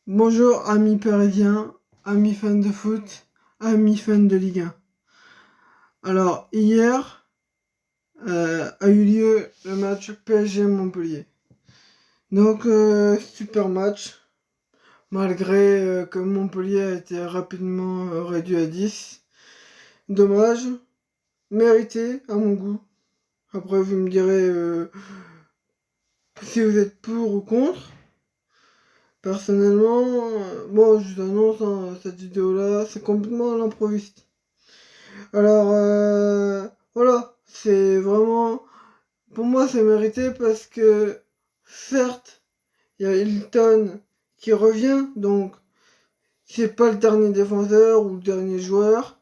Bonjour amis parisiens, amis fans de foot, amis fans de Ligue 1. Alors hier a eu lieu le match PSG Montpellier. Donc super match, malgré que Montpellier a été rapidement réduit à 10. Dommage, mérité à mon goût. Après vous me direz si vous êtes pour ou contre. Personnellement, bon je vous annonce cette vidéo là, c'est complètement à l'improviste. Alors, voilà, c'est vraiment, pour moi, c'est mérité parce que, certes, il y a Hilton qui revient, donc c'est pas le dernier défenseur ou le dernier joueur,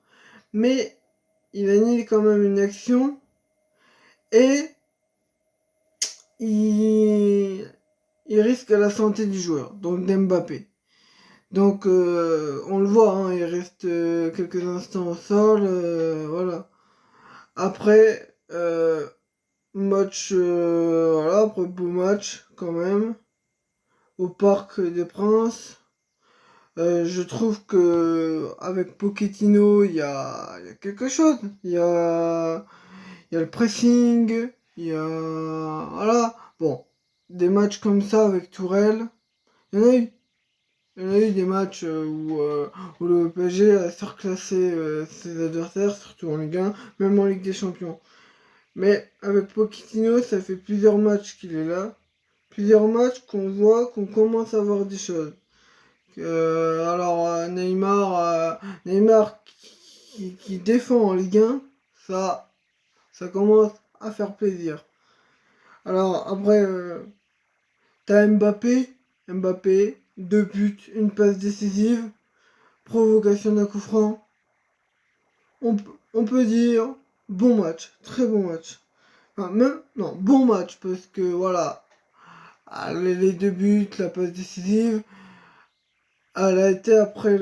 mais il annule quand même une action et il, il risque la santé du joueur, donc d'Mbappé. Donc, on le voit, hein, il reste quelques instants au sol, voilà. Après, match, voilà, après beau match quand même, au Parc des Princes. Je trouve que avec Pochettino, il y a quelque chose. Il y a le pressing, il y a, voilà. Bon, des matchs comme ça avec Tourelle, il y en a eu. Il y en a eu des matchs où le PSG a surclassé ses adversaires, surtout en Ligue 1, même en Ligue des Champions. Mais avec Pochettino, ça fait plusieurs matchs qu'il est là. Plusieurs matchs qu'on voit qu'on commence à voir des choses. Alors Neymar qui défend en Ligue 1, ça commence à faire plaisir. Alors après, t'as Mbappé, 2 buts, une passe décisive, provocation d'un coup franc. On peut dire bon match, très bon match. Enfin, même, non, bon match, parce que voilà, les 2 buts, la passe décisive, elle a été après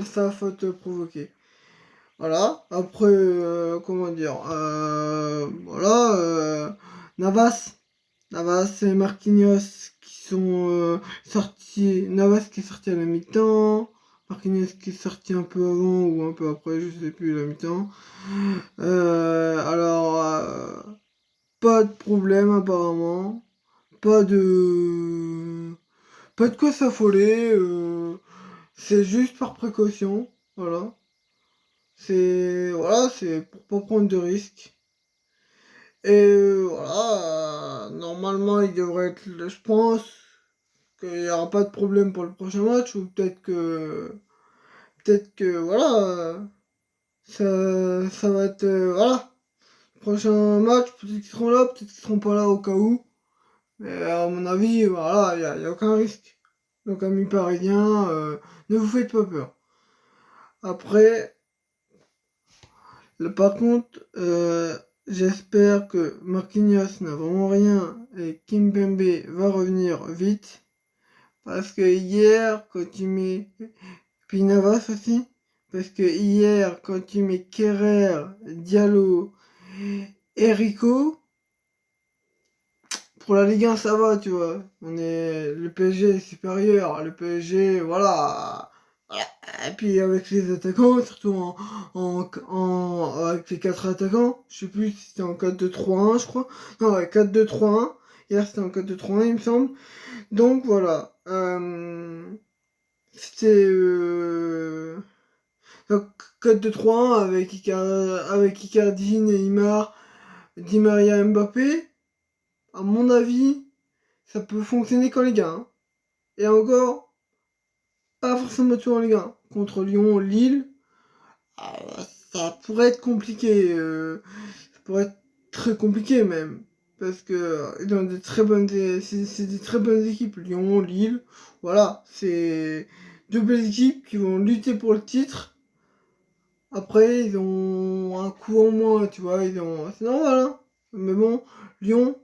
sa faute provoquée. Voilà, après, comment dire, voilà, Navas, Navas et Marquinhos qui sont sortis, Navas qui est sorti à la mi-temps, Marquinhos qui est sorti un peu avant ou un peu après, je sais plus, la mi-temps. Alors, pas de problème apparemment. Pas de. Pas de quoi s'affoler. C'est juste par précaution. Voilà. C'est pour pas prendre de risques. Et voilà. Normalement, il devrait être. Je pense qu'il n'y aura pas de problème pour le prochain match. Ou peut-être que. Peut-être que. Voilà. Ça va être. Voilà. Prochain match, peut-être qu'ils seront là, peut-être qu'ils seront pas là au cas où. Mais à mon avis, voilà, y a aucun risque. Donc, amis parisiens, ne vous faites pas peur. Après, par contre, j'espère que Marquinhos n'a vraiment rien et Kimpembe va revenir vite. Parce que hier, quand tu mets. Puis Navas aussi. Parce que hier, quand tu mets Kerrer, Diallo et Rico, pour la Ligue 1, ça va, tu vois. Le PSG est supérieur. Le PSG, voilà. Et puis avec les attaquants, surtout avec les 4 attaquants, je sais plus si c'était en 4-2-3-1, je crois. Non, ouais, 4-2-3-1. Hier, c'était en 4-2-3-1, il me semble. Donc voilà. C'était donc 4-2-3-1 avec Icardi, Neymar, Di Maria, Mbappé. À mon avis, ça peut fonctionner qu'en Ligue 1. Hein. Et encore, pas forcément tout en Ligue 1. Contre Lyon, Lille, ça pourrait être compliqué. Ça pourrait être très compliqué même. Parce que ils ont c'est des très bonnes équipes. Lyon, Lille, voilà. C'est 2 belles équipes qui vont lutter pour le titre. Après, ils ont un coup en moins, tu vois. C'est normal, hein. Mais bon, Lyon,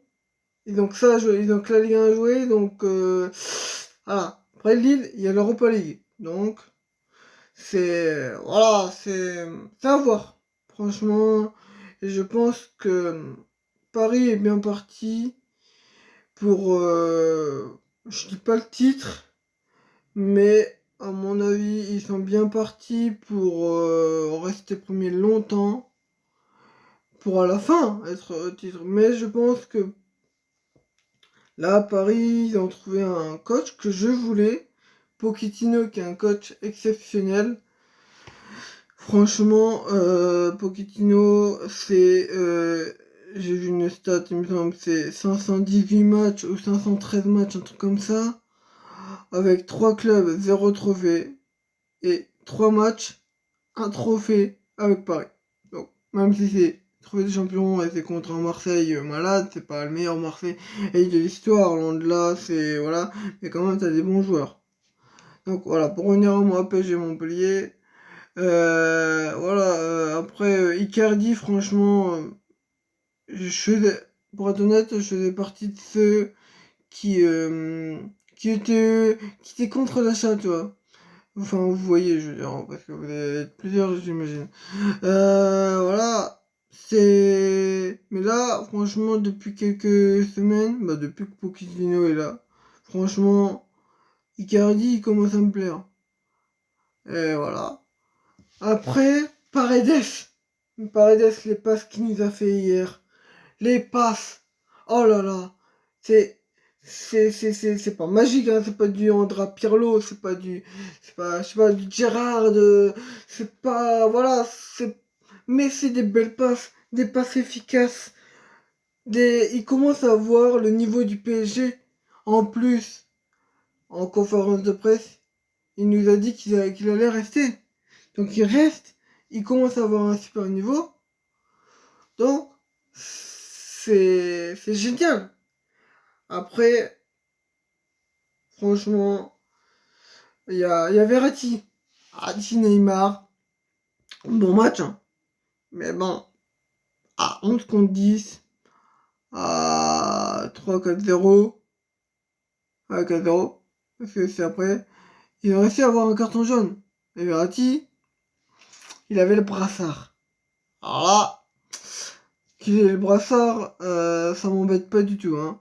ils ont que ça à jouer. Ils ont que la Ligue 1 à jouer. Donc, voilà. Après, Lille, il y a l'Europa League. Donc, voilà, c'est à voir. Franchement, et je pense que Paris est bien parti pour, je dis pas le titre, Mais à mon avis, ils sont bien partis pour rester premiers longtemps, pour à la fin être au titre. Mais je pense que là, à Paris, ils ont trouvé un coach que je voulais, Pochettino, qui est un coach exceptionnel. Franchement, Pochettino, j'ai vu une stat, il me semble, c'est 518 matchs ou 513 matchs, un truc comme ça, avec 3 clubs, 0 trophée, et 3 matchs, un trophée avec Paris. Donc, même si c'est trophée des champions et c'est contre un Marseille malade, c'est pas le meilleur Marseille et de l'histoire, loin de là, c'est, voilà, mais quand même, t'as des bons joueurs. Donc voilà, pour revenir à moi, PSG Montpellier, voilà, après Icardi, franchement, je faisais, pour être honnête, je faisais partie de ceux qui, euh, qui étaient contre l'achat, tu vois. Enfin, vous voyez, je veux dire, parce que vous êtes plusieurs, j'imagine. Voilà, mais là, franchement, depuis quelques semaines, bah, depuis que Pochettino est là, franchement, Icardi, il commence à me plaire. Et voilà. Après, Paredes. Paredes, les passes qu'il nous a fait hier. Les passes. Oh là là. C'est, c'est pas magique, hein. C'est pas du Andra Pirlo. Je sais pas, du Gérard. C'est pas, voilà. Mais c'est des belles passes. Des passes efficaces. Il commence à voir le niveau du PSG. En plus, en conférence de presse, il nous a dit qu'il allait rester. Donc il reste, il commence à avoir un super niveau. Donc c'est génial. Après, franchement, il y a Verratti. Verratti, Neymar. Bon match, hein. Mais bon, à 11 contre 10, à 3-4-0, à 4-0, parce que c'est après, il a réussi à avoir un carton jaune. Et Verratti, il avait le brassard. Alors là, qu'il ait le brassard, ça m'embête pas du tout, hein.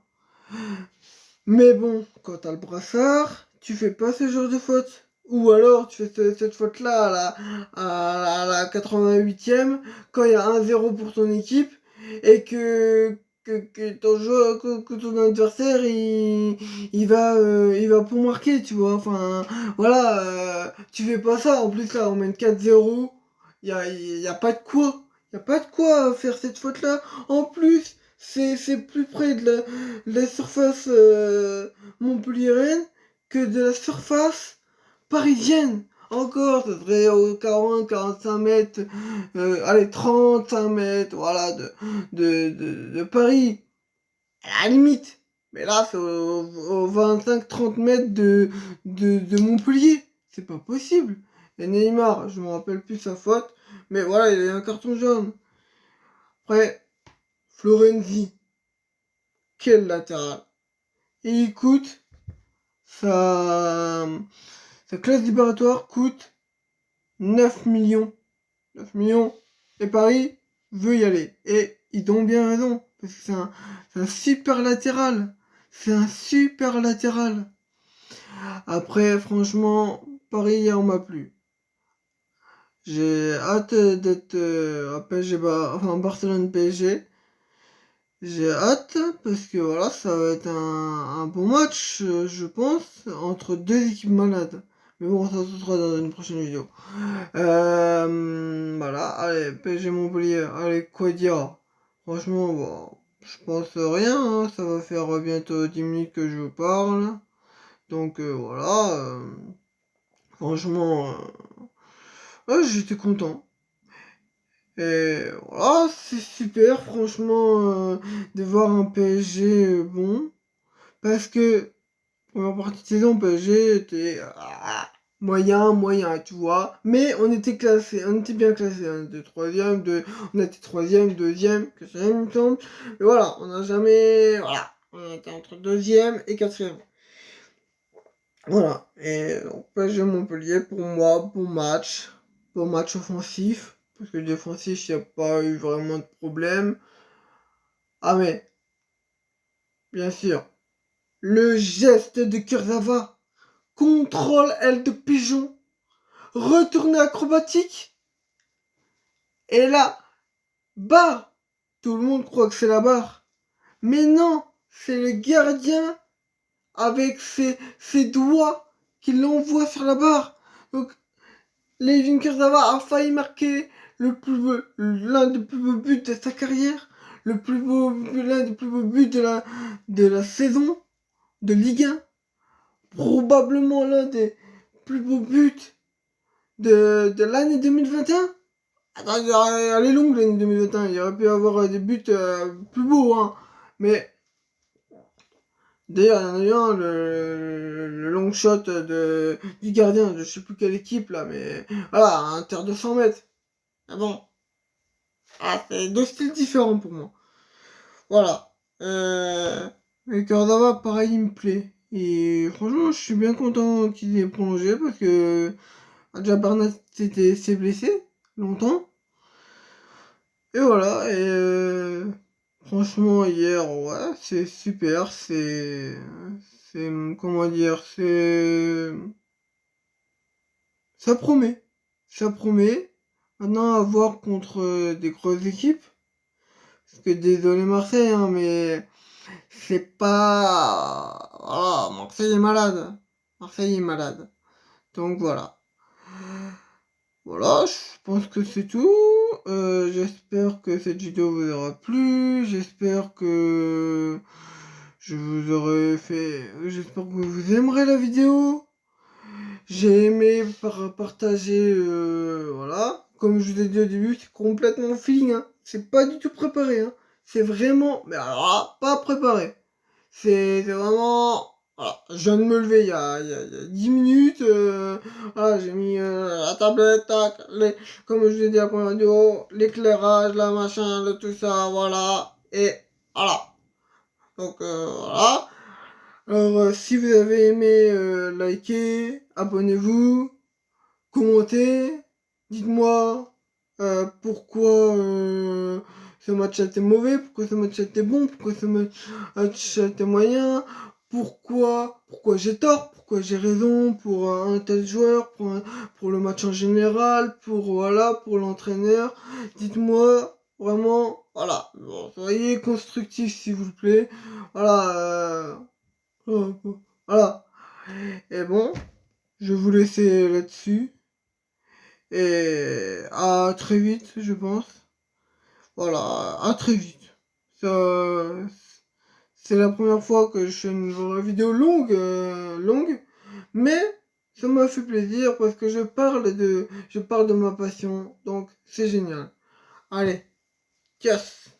Mais bon, quand t'as le brassard, tu fais pas ce genre de faute. Ou alors tu fais cette faute-là à la 88e, quand il y a 1-0 pour ton équipe, et que ton joueur, que ton adversaire, il va pour marquer, tu vois. Enfin, voilà, tu fais pas ça. En plus, là, on mène 4-0. Y a pas de quoi. Y a pas de quoi faire cette faute-là. En plus, c'est plus près de la surface montpelliéraine que de la surface parisienne. Encore, ça serait aux 40, 45 mètres, allez, 35 mètres, voilà, de Paris, à la limite. Mais là, c'est aux 25-30 mètres de Montpellier. C'est pas possible. Et Neymar, je me rappelle plus sa faute, mais voilà, il a eu un carton jaune. Après, Florenzi, quel latéral. Et il coûte, sa, sa classe libératoire coûte 9 millions. 9 millions. Et Paris veut y aller. Et ils ont bien raison. Parce que c'est un super latéral. C'est un super latéral. Après, franchement, Paris hier m'a plu. J'ai hâte d'être à PSG, enfin Barcelone PSG. J'ai hâte parce que voilà, ça va être un bon match, je pense, entre deux équipes malades. Mais bon, ça ce sera dans une prochaine vidéo. Voilà, allez, PSG Montpellier, allez, quoi dire? Franchement, bon, je pense rien, hein, ça va faire bientôt 10 minutes que je vous parle. Donc voilà, franchement, ouais, j'étais content. Et voilà, c'est super, franchement, de voir un PSG bon. Parce que, première partie de saison, PSG était moyen, tu vois. Mais on était classé, on était bien classé. On était troisième, on était troisième, deuxième, quatrième, il me semble. Et voilà, on n'a jamais, voilà, on était entre deuxième et quatrième. Voilà. Et donc, PSG Montpellier, pour moi, bon match offensif. Parce que défensif, il n'y a pas eu vraiment de problème. Ah mais, bien sûr, le geste de Kurzawa. contrôle aile de pigeon, retourné acrobatique, et là, barre. Tout le monde croit que c'est la barre. Mais non, c'est le gardien avec ses doigts qui l'envoie sur la barre. Donc, Ledin Kurzawa a failli marquer l'un des plus beaux buts de sa carrière, l'un des plus beaux buts de la saison de Ligue 1, probablement l'un des plus beaux buts de l'année 2021. Attends, elle est longue l'année 2021, il aurait pu y avoir des buts plus beaux, hein. Mais d'ailleurs, il y en a eu un, le long shot du gardien de je sais plus quelle équipe là, mais voilà, un terre de 100 mètres. Ah bon, c'est deux styles différents pour moi. Voilà. Et Kurzawa, pareil, il me plaît. Et franchement, je suis bien content qu'il ait prolongé parce que déjà Bernat s'est blessé longtemps. Et voilà, et franchement, hier, ouais, c'est super, comment dire, ça promet, ça promet. Maintenant, à voir contre des grosses équipes, parce que désolé Marseille, hein, mais c'est pas, voilà, Marseille est malade, Marseille est malade. Donc voilà. Voilà, je pense que c'est tout. J'espère que cette vidéo vous aura plu. J'espère que je vous aurai fait. J'espère que vous aimerez la vidéo. J'ai aimé partager. Voilà. Comme je vous ai dit au début, c'est complètement feeling. Hein. C'est pas du tout préparé. Hein. C'est vraiment. Mais alors là, pas préparé. C'est vraiment. Voilà, je viens de me lever il y a 10 minutes. Voilà, j'ai mis la tablette, tac, comme je vous ai dit à la première vidéo, l'éclairage, la machin, le tout ça, voilà. Et voilà. Donc voilà. Alors si vous avez aimé, likez, abonnez-vous, commentez, dites-moi pourquoi ce match était mauvais, pourquoi ce match était bon, pourquoi ce match était moyen, pourquoi j'ai tort, pourquoi j'ai raison pour un tel joueur, pour le match en général, pour l'entraîneur. Dites-moi vraiment, voilà, bon, soyez constructifs s'il vous plaît. Voilà, voilà. Et bon, je vais vous laisser là-dessus. Et à très vite, je pense. Voilà, à très vite. Ça, c'est la première fois que je fais une vraie vidéo longue, mais ça m'a fait plaisir parce que je parle de ma passion, donc c'est génial. Allez, yes!